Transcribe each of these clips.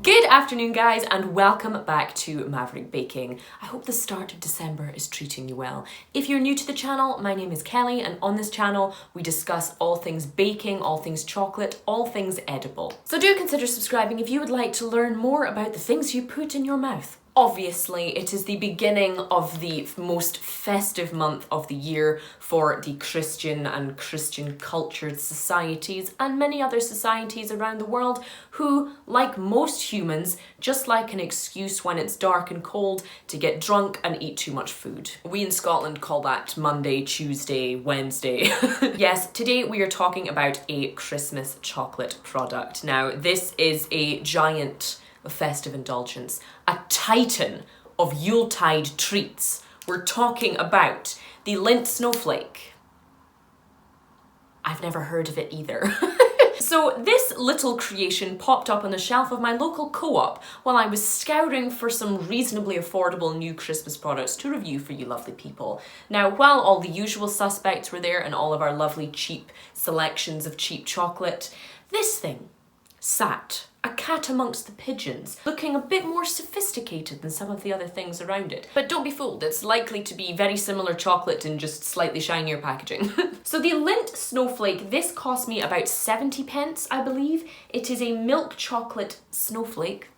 Good afternoon, guys, and welcome back to Maverick Baking. I hope the start of December is treating you well. If you're new to the channel, my name is Kelly, and on this channel we discuss all things baking, all things chocolate, all things edible. So do consider subscribing if you would like to learn more about the things you put in your mouth. Obviously, it is the beginning of the most festive month of the year for the Christian and Christian cultured societies and many other societies around the world who, like most humans, just like an excuse when it's dark and cold to get drunk and eat too much food. We in Scotland call that Monday, Tuesday, Wednesday. Yes, today we are talking about a Christmas chocolate product. Now, this is a giant festive indulgence, a titan of Yuletide treats. We're talking about the Lindt Snowflake. I've never heard of it either. So this little creation popped up on the shelf of my local co-op while I was scouring for some reasonably affordable new Christmas products to review for you lovely people. Now, while all the usual suspects were there and all of our lovely cheap selections of cheap chocolate, this thing sat, a cat amongst the pigeons, looking a bit more sophisticated than some of the other things around it. But don't be fooled, it's likely to be very similar chocolate in just slightly shinier packaging. So the Lindt Snowflake, this cost me about 70 pence, I believe. It is a milk chocolate snowflake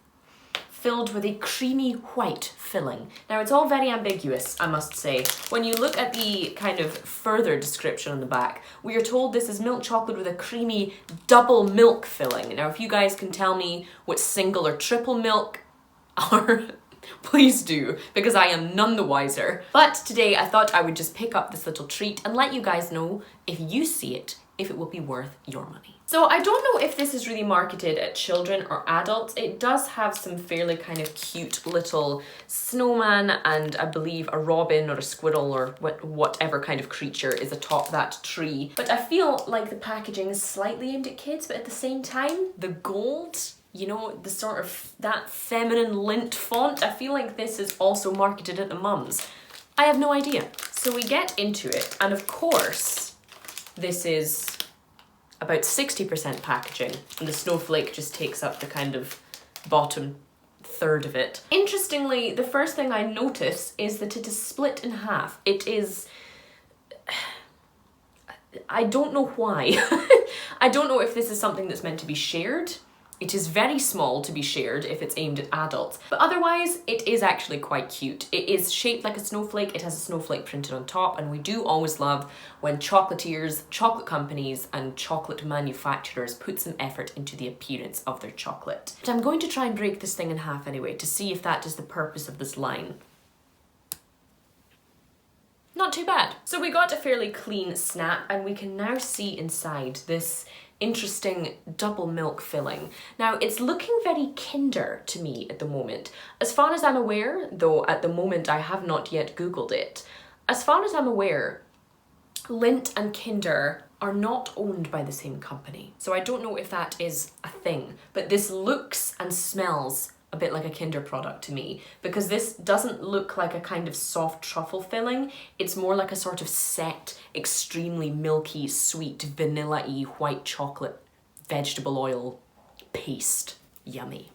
filled with a creamy white filling. Now, it's all very ambiguous, I must say. When you look at the kind of further description on the back, we are told this is milk chocolate with a creamy double milk filling. Now, if you guys can tell me what single or triple milk are, please do, because I am none the wiser. But today I thought I would just pick up this little treat and let you guys know, if you see it, if it will be worth your money. So I don't know if this is really marketed at children or adults. It does have some fairly kind of cute little snowman and I believe a robin or a squirrel or whatever kind of creature is atop that tree. But I feel like the packaging is slightly aimed at kids, but at the same time, the gold, you know, the sort of that feminine Lindt font, I feel like this is also marketed at the mums. I have no idea. So we get into it, and of course, this is about 60% packaging, and the snowflake just takes up the kind of bottom third of it. Interestingly, the first thing I notice is that it is split in half. It is... I don't know why. I don't know if this is something that's meant to be shared. It is very small to be shared if it's aimed at adults, but otherwise it is actually quite cute. It is shaped like a snowflake, it has a snowflake printed on top, and we do always love when chocolatiers, chocolate companies, and chocolate manufacturers put some effort into the appearance of their chocolate. But I'm going to try and break this thing in half anyway to see if that is the purpose of this line. Not too bad. So we got a fairly clean snap, and we can now see inside this interesting double milk filling. Now, it's looking very Kinder to me at the moment. As far as I'm aware, though at the moment I have not yet Googled it, as far as I'm aware, Lindt and Kinder are not owned by the same company. So I don't know if that is a thing, but this looks and smells a bit like a Kinder product to me, because this doesn't look like a kind of soft truffle filling. It's more like a sort of set, extremely milky, sweet, vanilla-y white chocolate vegetable oil paste. Yummy.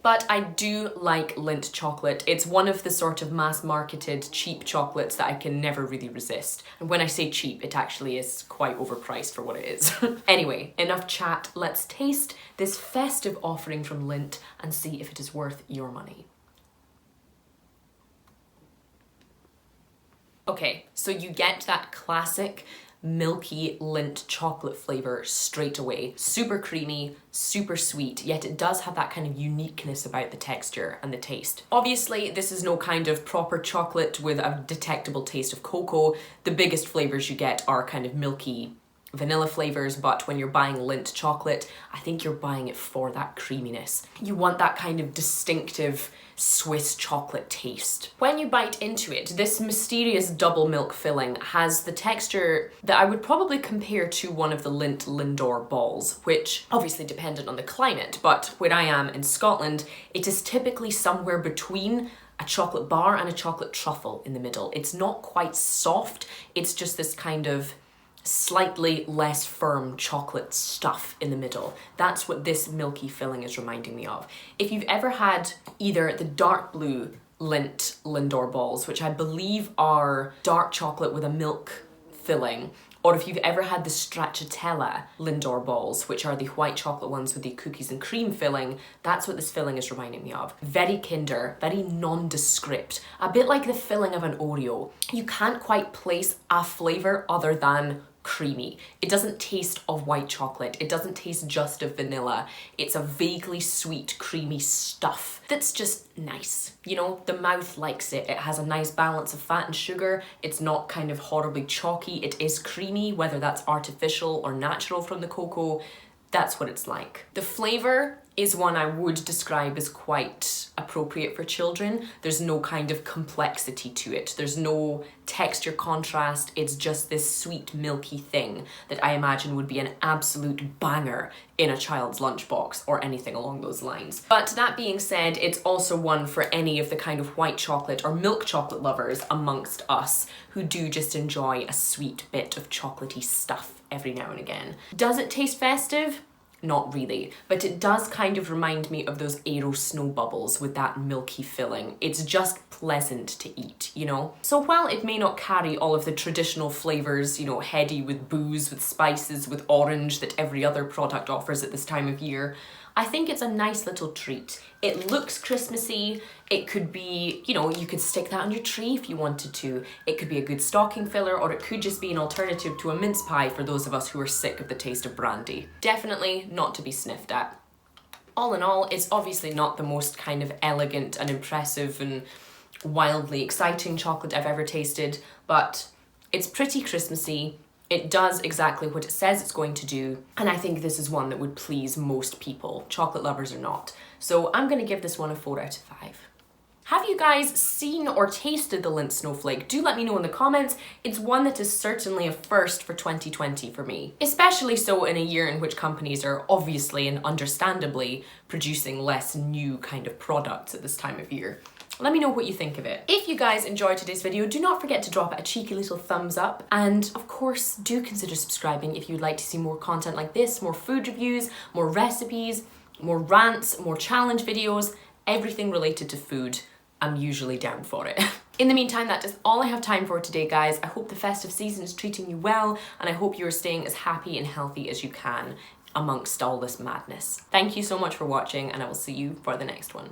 But I do like Lindt chocolate. It's one of the sort of mass-marketed cheap chocolates that I can never really resist. And when I say cheap, it actually is quite overpriced for what it is. Anyway, enough chat. Let's taste this festive offering from Lindt and see if it is worth your money. Okay, so you get that classic milky Lindt chocolate flavour straight away. Super creamy, super sweet, yet it does have that kind of uniqueness about the texture and the taste. Obviously, this is no kind of proper chocolate with a detectable taste of cocoa. The biggest flavours you get are kind of milky vanilla flavours, but when you're buying Lindt chocolate, I think you're buying it for that creaminess. You want that kind of distinctive Swiss chocolate taste. When you bite into it, this mysterious double milk filling has the texture that I would probably compare to one of the Lindt Lindor balls, which obviously dependent on the climate, but where I am in Scotland, it is typically somewhere between a chocolate bar and a chocolate truffle in the middle. It's not quite soft, it's just this kind of slightly less firm chocolate stuff in the middle. That's what this milky filling is reminding me of. If you've ever had either the dark blue Lindt Lindor balls, which I believe are dark chocolate with a milk filling, or if you've ever had the stracciatella Lindor balls, which are the white chocolate ones with the cookies and cream filling, that's what this filling is reminding me of. Very Kinder, very nondescript, a bit like the filling of an Oreo. You can't quite place a flavour other than creamy. It doesn't taste of white chocolate. It doesn't taste just of vanilla. It's a vaguely sweet, creamy stuff that's just nice. You know, the mouth likes it. It has a nice balance of fat and sugar. It's not kind of horribly chalky. It is creamy, whether that's artificial or natural from the cocoa. That's what it's like. The flavour is one I would describe as quite appropriate for children. There's no kind of complexity to it. There's no texture contrast. It's just this sweet, milky thing that I imagine would be an absolute banger in a child's lunchbox or anything along those lines. But that being said, it's also one for any of the kind of white chocolate or milk chocolate lovers amongst us who do just enjoy a sweet bit of chocolatey stuff every now and again. Does it taste festive? Not really, but it does kind of remind me of those Aero snow bubbles with that milky filling. It's just pleasant to eat, you know? So while it may not carry all of the traditional flavours, you know, heady with booze, with spices, with orange that every other product offers at this time of year, I think it's a nice little treat. It looks Christmassy. It could be, you know, you could stick that on your tree if you wanted to. It could be a good stocking filler, or it could just be an alternative to a mince pie for those of us who are sick of the taste of brandy. Definitely not to be sniffed at. All in all, it's obviously not the most kind of elegant and impressive and wildly exciting chocolate I've ever tasted, but it's pretty Christmassy. It does exactly what it says it's going to do, and I think this is one that would please most people, chocolate lovers or not. So I'm gonna give this one a 4 out of 5. Have you guys seen or tasted the Lindt Snowflake? Do let me know in the comments. It's one that is certainly a first for 2020 for me. Especially so in a year in which companies are obviously and understandably producing less new kind of products at this time of year. Let me know what you think of it. If you guys enjoyed today's video, do not forget to drop it a cheeky little thumbs up. And of course, do consider subscribing if you'd like to see more content like this, more food reviews, more recipes, more rants, more challenge videos, everything related to food. I'm usually down for it. In the meantime, that is all I have time for today, guys. I hope the festive season is treating you well, and I hope you're staying as happy and healthy as you can amongst all this madness. Thank you so much for watching, and I will see you for the next one.